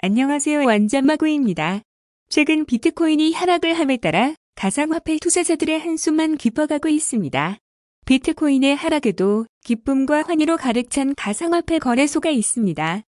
안녕하세요. 완전마구입니다. 최근 비트코인이 하락을 함에 따라 가상화폐 투자자들의 한숨만 깊어가고 있습니다. 비트코인의 하락에도 기쁨과 환희로 가득 찬 가상화폐 거래소가 있습니다.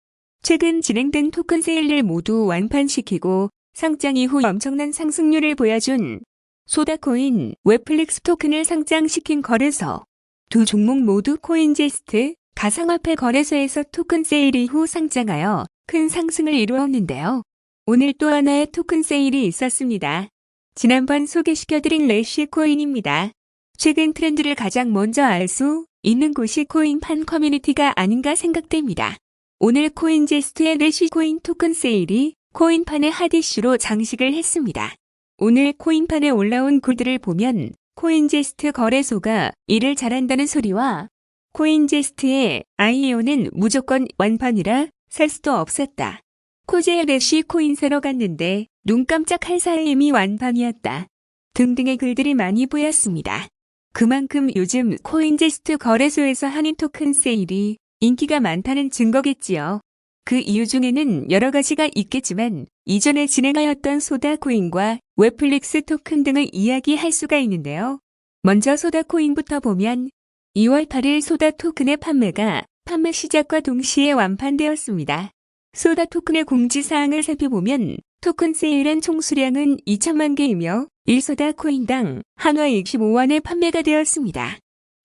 최근 진행된 토큰 세일을 모두 완판시키고 상장 이후 엄청난 상승률을 보여준 소다코인, 웹플릭스 토큰을 상장시킨 거래소. 두 종목 모두 코인제스트, 가상화폐 거래소에서 토큰 세일 이후 상장하여 큰 상승을 이루었는데요. 오늘 또 하나의 토큰 세일이 있었습니다. 지난번 소개시켜드린 래쉬코인입니다. 최근 트렌드를 가장 먼저 알 수 있는 곳이 코인판 커뮤니티가 아닌가 생각됩니다. 오늘 코인제스트의 래쉬코인 토큰 세일이 코인판의 핫 이슈로 장식을 했습니다. 오늘 코인판에 올라온 글들을 보면 코인제스트 거래소가 일을 잘한다는 소리와 코인제스트의 IEO는 무조건 완판이라 살 수도 없었다. 코지의 래쉬코인 사러 갔는데 눈 깜짝할 사이 이미 완판이었다. 등등의 글들이 많이 보였습니다. 그만큼 요즘 코인제스트 거래소에서 하는 토큰 세일이 인기가 많다는 증거겠지요. 그 이유 중에는 여러 가지가 있겠지만 이전에 진행하였던 소다코인과 웹플릭스 토큰 등을 이야기할 수가 있는데요. 먼저 소다코인부터 보면 2월 8일 소다 토큰의 판매가 판매 시작과 동시에 완판되었습니다. 소다 토큰의 공지사항을 살펴보면 토큰 세일한 총 수량은 2천만 개이며 1소다 코인당 한화 25원에 판매가 되었습니다.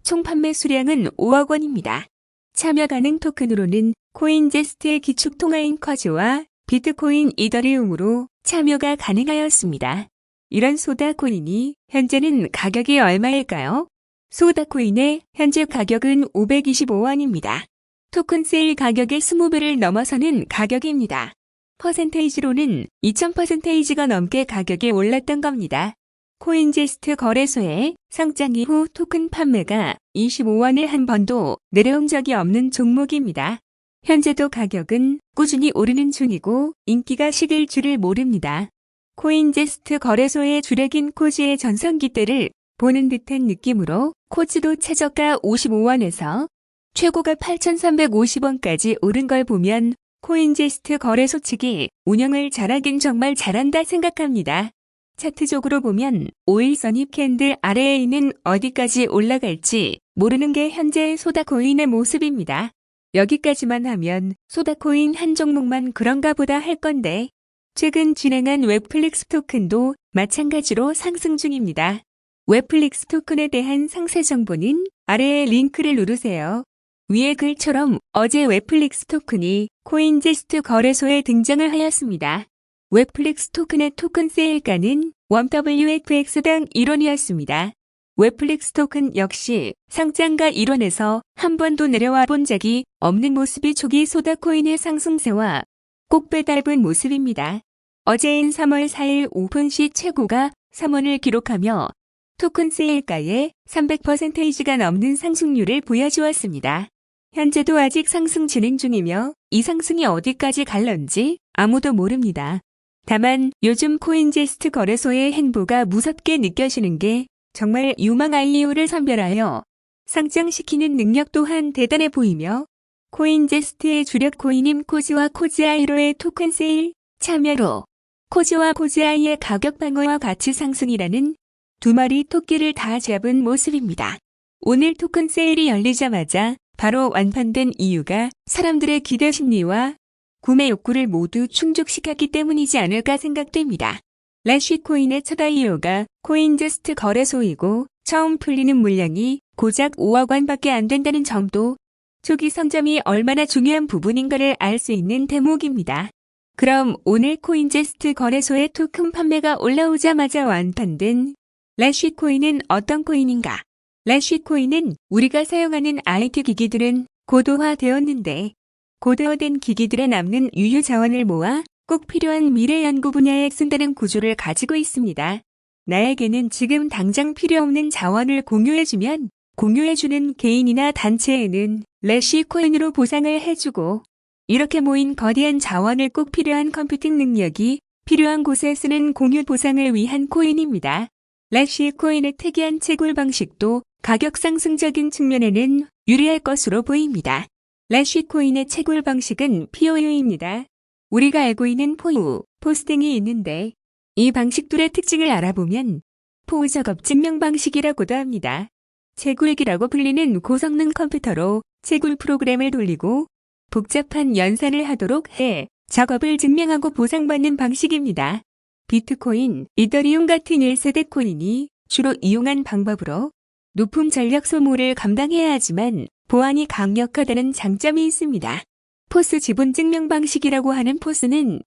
총 판매 수량은 5억 원입니다. 참여 가능 토큰으로는 코인제스트의 기축통화인 쿼즈와 비트코인 이더리움으로 참여가 가능하였습니다. 이런 소다 코인이 현재는 가격이 얼마일까요? 소다 코인의 현재 가격은 525원입니다. 토큰 세일 가격의 20배를 넘어서는 가격입니다. 퍼센테이지로는 2000%가 넘게 가격이 올랐던 겁니다. 코인제스트 거래소에 상장 이후 토큰 판매가 25원을 한 번도 내려온 적이 없는 종목입니다. 현재도 가격은 꾸준히 오르는 중이고 인기가 식을 줄을 모릅니다. 코인제스트 거래소의 주력인 코지의 전성기 때를 보는 듯한 느낌으로 코지도 최저가 55원에서 최고가 8,350원까지 오른 걸 보면 코인제스트 거래소 측이 운영을 잘하긴 정말 잘한다 생각합니다. 차트적으로 보면 5일선 힙캔들 아래에 있는 어디까지 올라갈지 모르는 게 현재의 소다코인의 모습입니다. 여기까지만 하면 소다코인 한 종목만 그런가 보다 할 건데 최근 진행한 웹플릭스 토큰도 마찬가지로 상승 중입니다. 웹플릭스 토큰에 대한 상세 정보는 아래의 링크를 누르세요. 위의 글처럼 어제 웹플릭스 토큰이 코인제스트 거래소에 등장을 하였습니다. 웹플릭스 토큰의 토큰 세일가는 1WFX당 1원이었습니다. 웹플릭스 토큰 역시 상장가 1원에서 한 번도 내려와 본 적이 없는 모습이 초기 소다코인의 상승세와 꼭 빼닮은 모습입니다. 어제인 3월 4일 오픈 시 최고가 3원을 기록하며 토큰 세일가의 300%가 넘는 상승률을 보여주었습니다. 현재도 아직 상승 진행 중이며 이 상승이 어디까지 갈런지 아무도 모릅니다. 다만 요즘 코인제스트 거래소의 행보가 무섭게 느껴지는 게 정말 유망 IEO를 선별하여 상장시키는 능력 또한 대단해 보이며 코인제스트의 주력 코인인 코지와 코지아이로의 토큰 세일 참여로 코지와 코지아이의 가격 방어와 가치 상승이라는 두 마리 토끼를 다 잡은 모습입니다. 오늘 토큰 세일이 열리자마자 바로 완판된 이유가 사람들의 기대 심리와 구매 욕구를 모두 충족시켰기 때문이지 않을까 생각됩니다. 래쉬코인의 첫 IEO가 코인제스트 거래소이고 처음 풀리는 물량이 고작 5억 원밖에 안 된다는 점도 초기 선점이 얼마나 중요한 부분인가를 알 수 있는 대목입니다. 그럼 오늘 코인제스트 거래소의 토큰 판매가 올라오자마자 완판된 래쉬코인은 어떤 코인인가? 래쉬코인은 우리가 사용하는 IT 기기들은 고도화되었는데 고도화된 기기들에 남는 유효 자원을 모아 꼭 필요한 미래 연구 분야에 쓴다는 구조를 가지고 있습니다. 나에게는 지금 당장 필요 없는 자원을 공유해주면 공유해주는 개인이나 단체에는 래쉬코인으로 보상을 해주고 이렇게 모인 거대한 자원을 꼭 필요한 컴퓨팅 능력이 필요한 곳에 쓰는 공유 보상을 위한 코인입니다. 래쉬코인의 특이한 채굴 방식도 가격 상승적인 측면에는 유리할 것으로 보입니다. 래쉬코인의 채굴 방식은 POU입니다. 우리가 알고 있는 포우, 포스 등이 있는데 이 방식들의 특징을 알아보면 포우 작업 증명 방식이라고도 합니다. 채굴기라고 불리는 고성능 컴퓨터로 채굴 프로그램을 돌리고 복잡한 연산을 하도록 해 작업을 증명하고 보상받는 방식입니다. 비트코인, 이더리움 같은 1세대 코인이 주로 이용한 방법으로 높은 전력 소모를 감당해야 하지만 보안이 강력하다는 장점이 있습니다. 포스 지분 증명 방식이라고 하는 포스는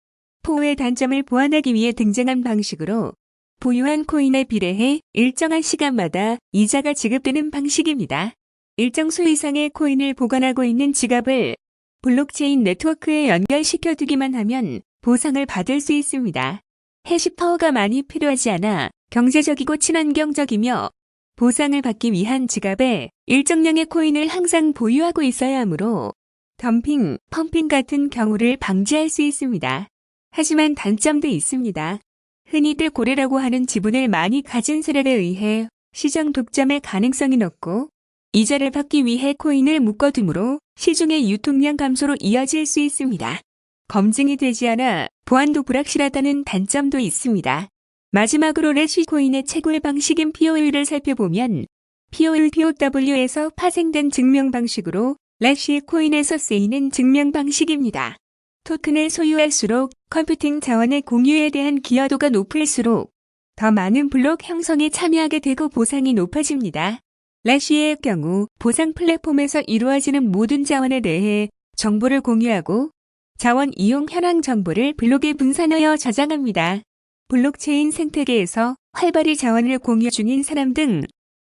포우의 단점을 보완하기 위해 등장한 방식으로 보유한 코인에 비례해 일정한 시간마다 이자가 지급되는 방식입니다. 일정 수 이상의 코인을 보관하고 있는 지갑을 블록체인 네트워크에 연결시켜 두기만 하면 보상을 받을 수 있습니다. 해시파워가 많이 필요하지 않아 경제적이고 친환경적이며 보상을 받기 위한 지갑에 일정량의 코인을 항상 보유하고 있어야 하므로 덤핑, 펌핑 같은 경우를 방지할 수 있습니다. 하지만 단점도 있습니다. 흔히들 고래라고 하는 지분을 많이 가진 세력에 의해 시장 독점의 가능성이 높고 이자를 받기 위해 코인을 묶어두므로 시중의 유통량 감소로 이어질 수 있습니다. 검증이 되지 않아 보안도 불확실하다는 단점도 있습니다. 마지막으로 래쉬 코인의 채굴 방식인 POW를 살펴보면 POW에서 파생된 증명 방식으로 래쉬 코인에서 쓰이는 증명 방식입니다. 토큰을 소유할수록 컴퓨팅 자원의 공유에 대한 기여도가 높을수록 더 많은 블록 형성에 참여하게 되고 보상이 높아집니다. 래쉬의 경우 보상 플랫폼에서 이루어지는 모든 자원에 대해 정보를 공유하고 자원 이용 현황 정보를 블록에 분산하여 저장합니다. 블록체인 생태계에서 활발히 자원을 공유 중인 사람 등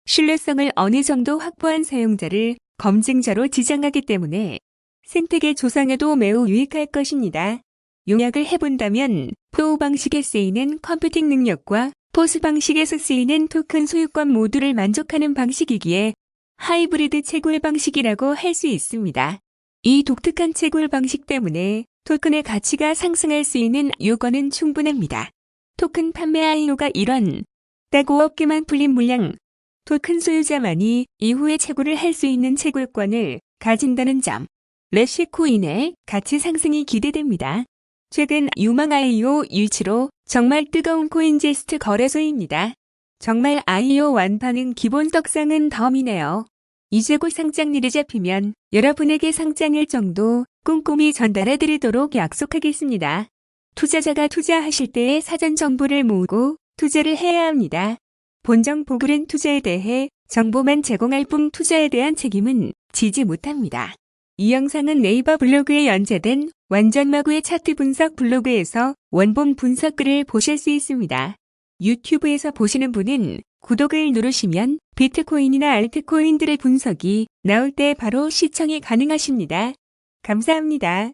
신뢰성을 어느 정도 확보한 사용자를 검증자로 지정하기 때문에 생태계 조성에도 매우 유익할 것입니다. 요약을 해본다면 포우 방식에 쓰이는 컴퓨팅 능력과 포스 방식에서 쓰이는 토큰 소유권 모두를 만족하는 방식이기에 하이브리드 채굴 방식이라고 할 수 있습니다. 이 독특한 채굴 방식 때문에 토큰의 가치가 상승할 수 있는 요건은 충분합니다. 토큰 판매 IO가 1원, 딱 5억 개만 풀린 물량, 토큰 소유자만이 이후에 채굴을 할 수 있는 채굴권을 가진다는 점, 래쉬 코인의 가치 상승이 기대됩니다. 최근 유망 IO 유치로 정말 뜨거운 코인제스트 거래소입니다. 정말 IO 완판은 기본 떡상은 덤이네요. 이제 곧 상장일이 잡히면 여러분에게 상장일 정도 꼼꼼히 전달해드리도록 약속하겠습니다. 투자자가 투자하실 때의 사전 정보를 모으고 투자를 해야 합니다. 본정 보글은 투자에 대해 정보만 제공할 뿐 투자에 대한 책임은 지지 못합니다. 이 영상은 네이버 블로그에 연재된 완전마구의 차트 분석 블로그에서 원본 분석글을 보실 수 있습니다. 유튜브에서 보시는 분은 구독을 누르시면 비트코인이나 알트코인들의 분석이 나올 때 바로 시청이 가능하십니다. 감사합니다.